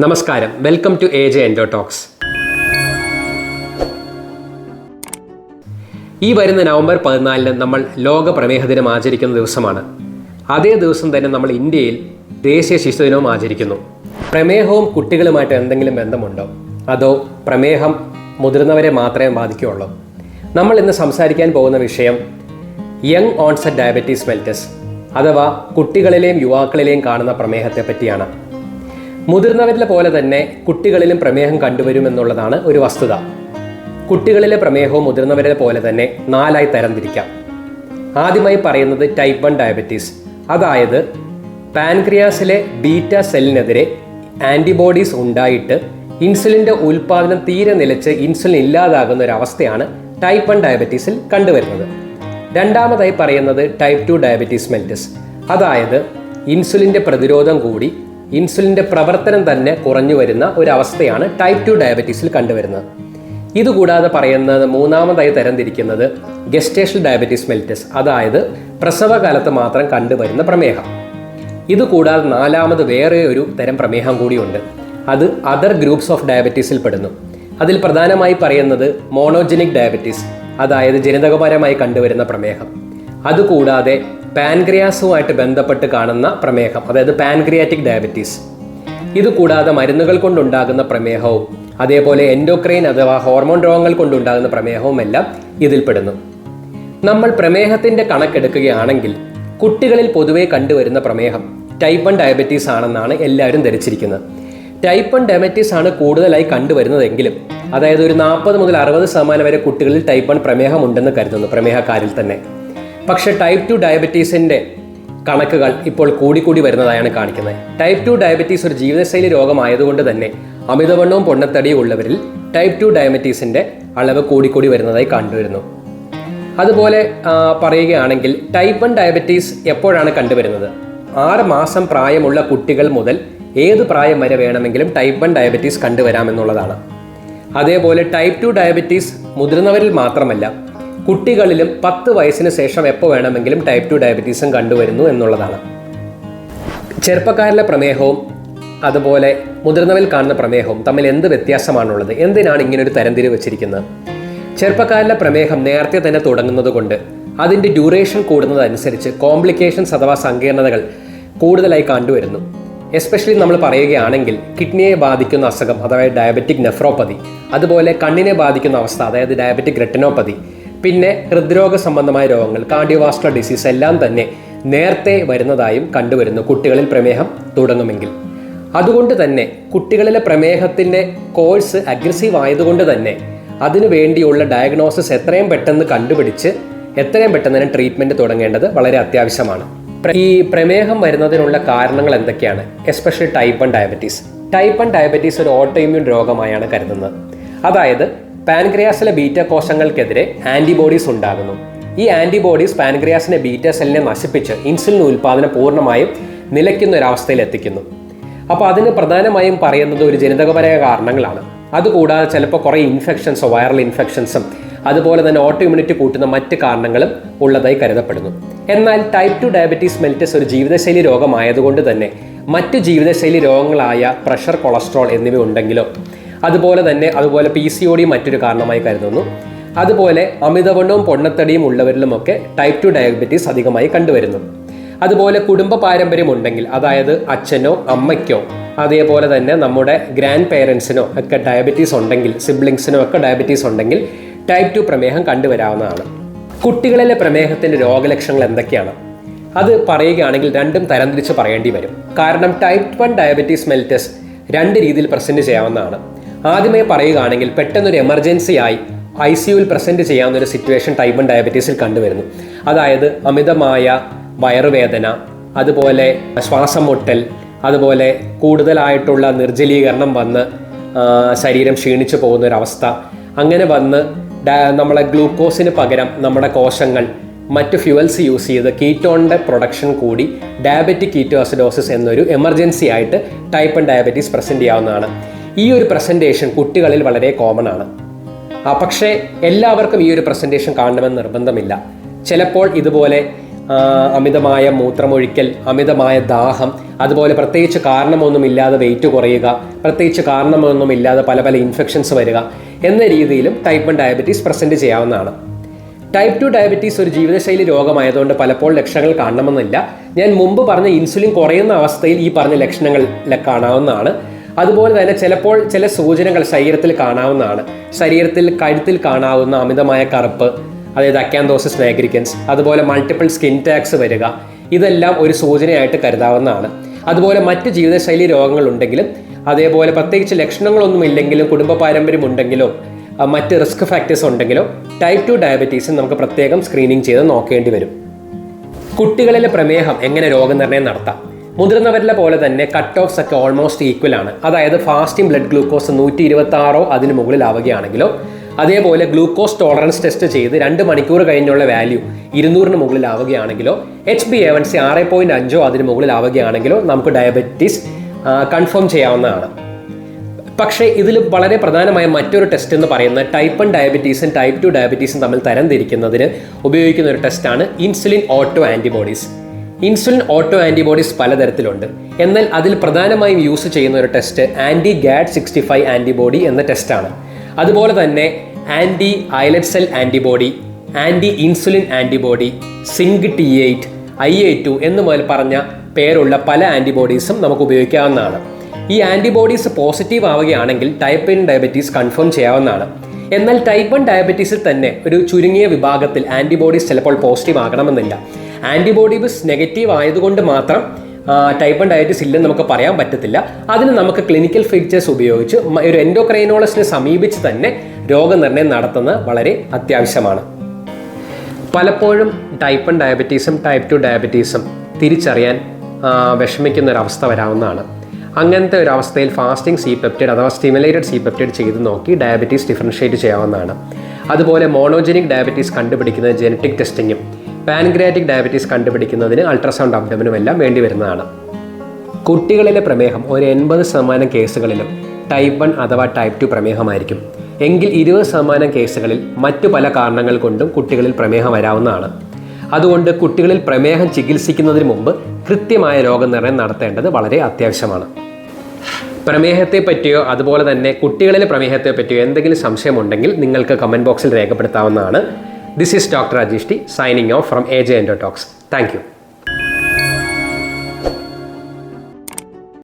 നമസ്കാരം, welcome to AJ Endo Talks. ഈ വരുന്ന നവംബർ 14 നമ്മൾ ലോക പ്രമേഹ ദിനം ആചരിക്കുന്ന ദിവസമാണ്. അതേ ദിവസം തന്നെ നമ്മൾ ഇന്ത്യയിൽ ദേശീയ ശിശുദിനവും ആചരിക്കുന്നു. പ്രമേഹവും കുട്ടികളുമായിട്ട് എന്തെങ്കിലും ബന്ധമുണ്ടോ, അതോ പ്രമേഹം മുതിർന്നവരെ മാത്രമേ ബാധിക്കുകയുള്ളൂ? നമ്മൾ ഇന്ന് സംസാരിക്കാൻ പോകുന്ന വിഷയം യങ് ഓൺസെറ്റ് ഡയബറ്റീസ് മെലിറ്റസ് അഥവാ കുട്ടികളിലെയും യുവാക്കളിലെയും കാണുന്ന പ്രമേഹത്തെ പറ്റിയാണ്. മുതിർന്നവരിലെ പോലെ തന്നെ കുട്ടികളിലും പ്രമേഹം കണ്ടുവരുമെന്നുള്ളതാണ് ഒരു വസ്തുത. കുട്ടികളിലെ പ്രമേഹവും മുതിർന്നവരെ പോലെ തന്നെ 4 തരംതിരിക്കാം. ആദ്യമായി പറയുന്നത് ടൈപ്പ് 1 ഡയബറ്റീസ്, അതായത് പാൻക്രിയാസിലെ ബീറ്റ സെല്ലിനെതിരെ ആൻറ്റിബോഡീസ് ഉണ്ടായിട്ട് ഇൻസുലിൻ്റെ ഉൽപ്പാദനം തീരെ നിലച്ച് ഇൻസുലിൻ ഇല്ലാതാകുന്ന ഒരു അവസ്ഥയാണ് ടൈപ്പ് 1 ഡയബറ്റീസിൽ കണ്ടുവരുന്നത്. രണ്ടാമതായി പറയുന്നത് ടൈപ്പ് 2 ഡയബറ്റീസ് മെലിറ്റസ്, അതായത് ഇൻസുലിൻ്റെ പ്രതിരോധം കൂടി ഇൻസുലിൻ്റെ പ്രവർത്തനം തന്നെ കുറഞ്ഞു വരുന്ന ഒരവസ്ഥയാണ് ടൈപ്പ് 2 ഡയബറ്റീസിൽ കണ്ടുവരുന്നത്. ഇതുകൂടാതെ പറയുന്നത് മൂന്നാമതായി തരംതിരിക്കുന്നത് ഗസ്റ്റേഷണൽ ഡയബറ്റീസ് മെലിറ്റസ്, അതായത് പ്രസവകാലത്ത് മാത്രം കണ്ടുവരുന്ന പ്രമേഹം. ഇതുകൂടാതെ നാലാമത് വേറെ ഒരു തരം പ്രമേഹം കൂടിയുണ്ട്. അത് അതർ ഗ്രൂപ്പ്സ് ഓഫ് ഡയബറ്റീസിൽ പെടുന്നു. അതിൽ പ്രധാനമായി പറയുന്നത് മോണോജനിക് ഡയബറ്റീസ്, അതായത് ജനിതകപരമായി കണ്ടുവരുന്ന പ്രമേഹം. അതുകൂടാതെ പാൻക്രിയാസുമായിട്ട് ബന്ധപ്പെട്ട് കാണുന്ന പ്രമേഹം, അതായത് പാൻക്രിയാറ്റിക് ഡയബറ്റീസ്. ഇതുകൂടാതെ മരുന്നുകൾ കൊണ്ടുണ്ടാകുന്ന പ്രമേഹവും അതേപോലെ എൻഡോക്രൈൻ അഥവാ ഹോർമോൺ രോഗങ്ങൾ കൊണ്ടുണ്ടാകുന്ന പ്രമേഹവും എല്ലാം ഇതിൽപ്പെടുന്നു. നമ്മൾ പ്രമേഹത്തിൻ്റെ കണക്കെടുക്കുകയാണെങ്കിൽ കുട്ടികളിൽ പൊതുവെ കണ്ടുവരുന്ന പ്രമേഹം ടൈപ്പ് 1 ഡയബറ്റീസ് ആണെന്നാണ് എല്ലാവരും ധരിച്ചിരിക്കുന്നത്. ടൈപ്പ് 1 ഡയബറ്റീസ് ആണ് കൂടുതലായി കണ്ടുവരുന്നതെങ്കിലും, അതായത് ഒരു 40 മുതൽ 60% വരെ കുട്ടികളിൽ ടൈപ്പ് 1 പ്രമേഹം ഉണ്ടെന്ന് കരുതുന്നു, പ്രമേഹക്കാരിൽ തന്നെ. പക്ഷേ ടൈപ്പ് 2 ഡയബറ്റീസിൻ്റെ കണക്കുകൾ ഇപ്പോൾ കൂടിക്കൂടി വരുന്നതായാണ് കാണിക്കുന്നത്. ടൈപ്പ് 2 ഡയബറ്റീസ് ഒരു ജീവിതശൈലി രോഗമായതുകൊണ്ട് തന്നെ അമിതവണ്ണവും പൊണ്ണത്തടിയും ഉള്ളവരിൽ ടൈപ്പ് 2 ഡയബറ്റീസിൻ്റെ അളവ് കൂടിക്കൂടി വരുന്നതായി കണ്ടുവരുന്നു. അതുപോലെ പറയുകയാണെങ്കിൽ ടൈപ്പ് 1 ഡയബറ്റീസ് എപ്പോഴാണ് കണ്ടുവരുന്നത്? 6 മാസം പ്രായമുള്ള കുട്ടികൾ മുതൽ ഏത് പ്രായം വരെ വേണമെങ്കിലും ടൈപ്പ് 1 ഡയബറ്റീസ് കണ്ടുവരാമെന്നുള്ളതാണ്. അതേപോലെ ടൈപ്പ് 2 ഡയബറ്റീസ് മുതിർന്നവരിൽ മാത്രമല്ല, കുട്ടികളിലും 10 വയസ്സിന് ശേഷം എപ്പോൾ വേണമെങ്കിലും ടൈപ്പ് 2 ഡയബറ്റീസും കണ്ടുവരുന്നു എന്നുള്ളതാണ്. ചെറുപ്പക്കാരിലെ പ്രമേഹവും അതുപോലെ മുതിർന്നവരിൽ കാണുന്ന പ്രമേഹവും തമ്മിൽ എന്ത് വ്യത്യാസമാണുള്ളത്? എന്തിനാണ് ഇങ്ങനൊരു തരംതിരിവ് വെച്ചിരിക്കുന്നത്? ചെറുപ്പക്കാരിലെ പ്രമേഹം നേരത്തെ തന്നെ തുടങ്ങുന്നത് കൊണ്ട് അതിൻ്റെ ഡ്യൂറേഷൻ കൂടുന്നതനുസരിച്ച് കോംപ്ലിക്കേഷൻസ് അഥവാ സങ്കീർണതകൾ കൂടുതലായി കണ്ടുവരുന്നു. എസ്പെഷ്യലി നമ്മൾ പറയുകയാണെങ്കിൽ കിഡ്നിയെ ബാധിക്കുന്ന അസുഖം, അതായത് ഡയബറ്റിക് നെഫ്രോപ്പതി, അതുപോലെ കണ്ണിനെ ബാധിക്കുന്ന അവസ്ഥ, അതായത് ഡയബറ്റിക് റെറ്റിനോപ്പതി, പിന്നെ ഹൃദ്രോഗ സംബന്ധമായ രോഗങ്ങൾ, കാർഡിയോവാസ്കുലർ ഡിസീസ് എല്ലാം തന്നെ നേരത്തെ വരുന്നതായും കണ്ടുവരുന്നു കുട്ടികളിൽ പ്രമേഹം തുടങ്ങുമെങ്കിൽ. അതുകൊണ്ട് തന്നെ കുട്ടികളിലെ പ്രമേഹത്തിൻ്റെ കോഴ്സ് അഗ്രസീവ് ആയതുകൊണ്ട് തന്നെ അതിനു വേണ്ടിയുള്ള ഡയഗ്നോസിസ് എത്രയും പെട്ടെന്ന് കണ്ടുപിടിച്ച് എത്രയും പെട്ടെന്ന് തന്നെ ട്രീറ്റ്മെൻറ്റ് തുടങ്ങേണ്ടത് വളരെ അത്യാവശ്യമാണ്. ഈ പ്രമേഹം വരുന്നതിനുള്ള കാരണങ്ങൾ എന്തൊക്കെയാണ്? Especially type 1 diabetes. Type 1 diabetes ഒരു ഓട്ടോഇമ്യൂൺ രോഗമായാണ് കരുതുന്നത്. അതായത് പാൻക്രിയാസിലെ ബീറ്റ കോശങ്ങൾക്കെതിരെ ആൻറ്റിബോഡീസ് ഉണ്ടാകുന്നു. ഈ ആൻറ്റിബോഡീസ് പാൻക്രിയാസിനെ ബീറ്റ സെല്ലിനെ നശിപ്പിച്ച് ഇൻസുലിൻ ഉൽപ്പാദനം പൂർണ്ണമായും നിലയ്ക്കുന്ന ഒരവസ്ഥയിൽ എത്തിക്കുന്നു. അപ്പോൾ അതിന് പ്രധാനമായും പറയുന്നത് ഒരു ജനിതകപരമായ കാരണങ്ങളാണ്. അതുകൂടാതെ ചിലപ്പോൾ കുറേ ഇൻഫെക്ഷൻസോ വൈറൽ ഇൻഫെക്ഷൻസും അതുപോലെ തന്നെ ഓട്ടോ ഇമ്മ്യൂണിറ്റി കൂട്ടുന്ന മറ്റ് കാരണങ്ങളും ഉള്ളതായി കരുതപ്പെടുന്നു. എന്നാൽ ടൈപ്പ് 2 ഡയബറ്റീസ് മെലിറ്റസ് ഒരു ജീവിതശൈലി രോഗമായതുകൊണ്ട് തന്നെ മറ്റ് ജീവിതശൈലി രോഗങ്ങളായ പ്രഷർ, കൊളസ്ട്രോൾ എന്നിവ ഉണ്ടെങ്കിലോ അതുപോലെ PCOD മറ്റൊരു കാരണമായി കരുതുന്നു. അതുപോലെ അമിതവണ്ണവും പൊണ്ണത്തടിയും ഉള്ളവരിലുമൊക്കെ ടൈപ്പ് 2 ഡയബറ്റീസ് അധികമായി കണ്ടുവരുന്നു. അതുപോലെ കുടുംബ പാരമ്പര്യം ഉണ്ടെങ്കിൽ, അതായത് അച്ഛനോ അമ്മയ്ക്കോ അതേപോലെ തന്നെ നമ്മുടെ ഗ്രാൻഡ് പേരൻസിനോ ഒക്കെ ഡയബറ്റീസ് ഉണ്ടെങ്കിൽ, സിബ്ലിങ്സിനോ ഒക്കെ ഡയബറ്റീസ് ഉണ്ടെങ്കിൽ ടൈപ്പ് 2 പ്രമേഹം കണ്ടുവരാവുന്നതാണ്. കുട്ടികളിലെ പ്രമേഹത്തിൻ്റെ രോഗലക്ഷണങ്ങൾ എന്തൊക്കെയാണ്? അത് പറയുകയാണെങ്കിൽ രണ്ടും തരംതിരിച്ച് പറയേണ്ടി വരും. കാരണം ടൈപ്പ് 1 ഡയബറ്റീസ് മെലിറ്റസ് 2 രീതിയിൽ പ്രസൻറ്റ് ചെയ്യാവുന്നതാണ്. ആദ്യമേ പറയുകയാണെങ്കിൽ പെട്ടെന്നൊരു എമർജൻസിയായി ICUവിൽ പ്രസൻറ്റ് ചെയ്യാവുന്ന ഒരു സിറ്റുവേഷൻ ടൈപ്പ് 1 ഡയബറ്റീസിൽ കണ്ടുവരുന്നു. അതായത് അമിതമായ വയറുവേദന, അതുപോലെ ശ്വാസം മുട്ടൽ, അതുപോലെ കൂടുതലായിട്ടുള്ള നിർജ്ജലീകരണം വന്ന് ശരീരം ക്ഷീണിച്ചു പോകുന്ന ഒരവസ്ഥ. അങ്ങനെ വന്ന് നമ്മളെ ഗ്ലൂക്കോസിന് പകരം നമ്മുടെ കോശങ്ങൾ മറ്റ് ഫ്യൂവൽസ് യൂസ് ചെയ്ത് കീറ്റോണിൻ്റെ പ്രൊഡക്ഷൻ കൂടി ഡയബറ്റിക് കീറ്റോഅസിഡോസിസ് എന്നൊരു എമർജൻസി ആയിട്ട് ടൈപ്പ് 1 ഡയബറ്റീസ് പ്രസൻറ്റ് ചെയ്യാവുന്നതാണ്. ഈ ഒരു പ്രസൻറ്റേഷൻ കുട്ടികളിൽ വളരെ കോമൺ ആണ്. പക്ഷേ എല്ലാവർക്കും ഈ ഒരു പ്രസൻറ്റേഷൻ കാണണമെന്ന് നിർബന്ധമില്ല. ചിലപ്പോൾ ഇതുപോലെ അമിതമായ മൂത്രമൊഴിക്കൽ, അമിതമായ ദാഹം, അതുപോലെ പ്രത്യേകിച്ച് കാരണമൊന്നുമില്ലാതെ വെയിറ്റ് കുറയുക, പ്രത്യേകിച്ച് കാരണമൊന്നുമില്ലാതെ പല പല ഇൻഫെക്ഷൻസ് വരിക എന്ന രീതിയിലും ടൈപ്പ് 1 ഡയബറ്റീസ് പ്രസൻറ്റ് ചെയ്യാവുന്നതാണ്. ടൈപ്പ് 2 ഡയബറ്റീസ് ഒരു ജീവിതശൈലി രോഗമായതുകൊണ്ട് പലപ്പോൾ ലക്ഷണങ്ങൾ കാണണമെന്നില്ല. ഞാൻ മുമ്പ് പറഞ്ഞ ഇൻസുലിൻ കുറയുന്ന അവസ്ഥയിൽ ഈ പറഞ്ഞ ലക്ഷണങ്ങൾ കാണാവുന്നതാണ്. അതുപോലെ തന്നെ ചിലപ്പോൾ ചില സൂചനകൾ ശരീരത്തിൽ കാണാവുന്നതാണ്. ശരീരത്തിൽ കഴുത്തിൽ കാണാവുന്ന അമിതമായ കറുപ്പ്, അതായത് അക്കാന്തോസിസ് നൈഗ്രിക്കൻസ്, അതുപോലെ മൾട്ടിപ്പിൾ സ്കിൻ ടാക്സ് വരിക, ഇതെല്ലാം ഒരു സൂചനയായിട്ട് കരുതാവുന്നതാണ്. അതുപോലെ മറ്റ് ജീവിതശൈലി രോഗങ്ങളുണ്ടെങ്കിലും, അതേപോലെ പ്രത്യേകിച്ച് ലക്ഷണങ്ങളൊന്നും ഇല്ലെങ്കിലും കുടുംബ പാരമ്പര്യം ഉണ്ടെങ്കിലോ മറ്റ് റിസ്ക് ഫാക്ടേഴ്സ് ഉണ്ടെങ്കിലോ ടൈപ്പ് 2 ഡയബറ്റീസ് നമുക്ക് പ്രത്യേകം സ്ക്രീനിങ് ചെയ്ത് നോക്കേണ്ടി വരും. കുട്ടികളിലെ പ്രമേഹം എങ്ങനെ രോഗനിർണയം നടത്താം? മുതിർന്നവരിലെ പോലെ തന്നെ കട്ട് ഓഫ്സ് ഒക്കെ ഓൾമോസ്റ്റ് ഈക്വൽ ആണ്. അതായത് ഫാസ്റ്റിംഗ് ബ്ലഡ് ഗ്ലൂക്കോസ് 126 അതിന് മുകളിലാവുകയാണെങ്കിലോ, അതേപോലെ ഗ്ലൂക്കോസ് ടോളറൻസ് ടെസ്റ്റ് ചെയ്ത് 2 മണിക്കൂർ കഴിഞ്ഞുള്ള വാല്യൂ 200 മുകളിലാവുകയാണെങ്കിലോ, HbA1c 6.5 അതിന് മുകളിലാവുകയാണെങ്കിലോ നമുക്ക് ഡയബറ്റീസ് കൺഫേം ചെയ്യാവുന്നതാണ്. പക്ഷേ ഇതിൽ വളരെ പ്രധാനമായ മറ്റൊരു ടെസ്റ്റ് എന്ന് പറയുന്നത് ടൈപ്പ് 1 ഡയബറ്റീസും ടൈപ്പ് 2 ഡയബറ്റീസും തമ്മിൽ തരംതിരിക്കുന്നതിന് ഉപയോഗിക്കുന്ന ഒരു ടെസ്റ്റാണ് insulin auto antibodies. Insulin auto antibodies പലതരത്തിലുണ്ട്. എന്നാൽ അതിൽ പ്രധാനമായും യൂസ് ചെയ്യുന്ന ഒരു ടെസ്റ്റ് ആൻറ്റി GAD65 ആൻറ്റിബോഡി എന്ന ടെസ്റ്റാണ്. അതുപോലെ തന്നെ anti islet cell antibody, anti insulin antibody, zinc T8, IA2 എന്ന് മുതൽ പറഞ്ഞ പേരുള്ള പല ആൻറ്റിബോഡീസും നമുക്ക് ഉപയോഗിക്കാവുന്നതാണ്. ഈ ആൻറ്റിബോഡീസ് പോസിറ്റീവ് ആവുകയാണെങ്കിൽ ടൈപ്പ് 1 ഡയബറ്റീസ് കൺഫേം ചെയ്യാവുന്നതാണ്. എന്നാൽ ടൈപ്പ് 1 ഡയബറ്റീസിൽ തന്നെ ഒരു ചുരുങ്ങിയ വിഭാഗത്തിൽ ആൻറ്റിബോഡീസ് ചിലപ്പോൾ പോസിറ്റീവ് ആകണമെന്നില്ല. ആൻറ്റിബോഡീസ് നെഗറ്റീവ് ആയതുകൊണ്ട് മാത്രം ടൈപ്പ് 1 ഡയബറ്റീസ് ഇല്ലെന്ന് നമുക്ക് പറയാൻ പറ്റത്തില്ല. അതിന് നമുക്ക് ക്ലിനിക്കൽ ഫീച്ചേഴ്സ് ഉപയോഗിച്ച് ഒരു എൻഡോക്രൈനോളജിനെ സമീപിച്ച് തന്നെ രോഗനിർണയം നടത്തുന്നത് വളരെ അത്യാവശ്യമാണ്. പലപ്പോഴും ടൈപ്പ് 1 ഡയബറ്റീസും ടൈപ്പ് 2 ഡയബറ്റീസും തിരിച്ചറിയാൻ വിഷമിക്കുന്ന ഒരവസ്ഥ വരാവുന്നതാണ്. അങ്ങനത്തെ ഒരു അവസ്ഥയിൽ ഫാസ്റ്റിംഗ് സി പെപ്റ്റൈഡ് അഥവാ സ്റ്റിമുലേറ്റഡ് സി പെപ്റ്റൈഡ് ചെയ്ത് നോക്കി ഡയബറ്റീസ് ഡിഫറൻഷ്യേറ്റ് ചെയ്യാവുന്നതാണ്. അതുപോലെ മോണോജനിക് ഡയബറ്റീസ് കണ്ടുപിടിക്കുന്നത് ജനറ്റിക് ടെസ്റ്റിങ്ങും പാൻക്രിയാറ്റിക് ഡയബറ്റീസ് കണ്ടുപിടിക്കുന്നതിന് അൾട്രാസൗണ്ട് അബ്ഡോമിനും എല്ലാം വേണ്ടി വരുന്നതാണ്. കുട്ടികളിലെ പ്രമേഹം ഒരു 80% കേസുകളിലും ടൈപ്പ് 1 അഥവാ ടൈപ്പ് 2 പ്രമേഹമായിരിക്കും. എങ്കിൽ 20% കേസുകളിൽ മറ്റു പല കാരണങ്ങൾ കൊണ്ടും കുട്ടികളിൽ പ്രമേഹം വരാവുന്നതാണ്. അതുകൊണ്ട് കുട്ടികളിൽ പ്രമേഹം ചികിത്സിക്കുന്നതിന് മുമ്പ് കൃത്യമായ രോഗനിർണയം നടത്തേണ്ടത് വളരെ അത്യാവശ്യമാണ്. പ്രമേഹത്തെ പറ്റിയോ അതുപോലെ തന്നെ കുട്ടികളിലെ പ്രമേഹത്തെ പറ്റിയോ എന്തെങ്കിലും സംശയമുണ്ടെങ്കിൽ നിങ്ങൾക്ക് കമൻറ്റ് ബോക്സിൽ രേഖപ്പെടുത്താവുന്നതാണ്. This is Dr. Rajesh T signing off from AJ Endotalks. Thank you.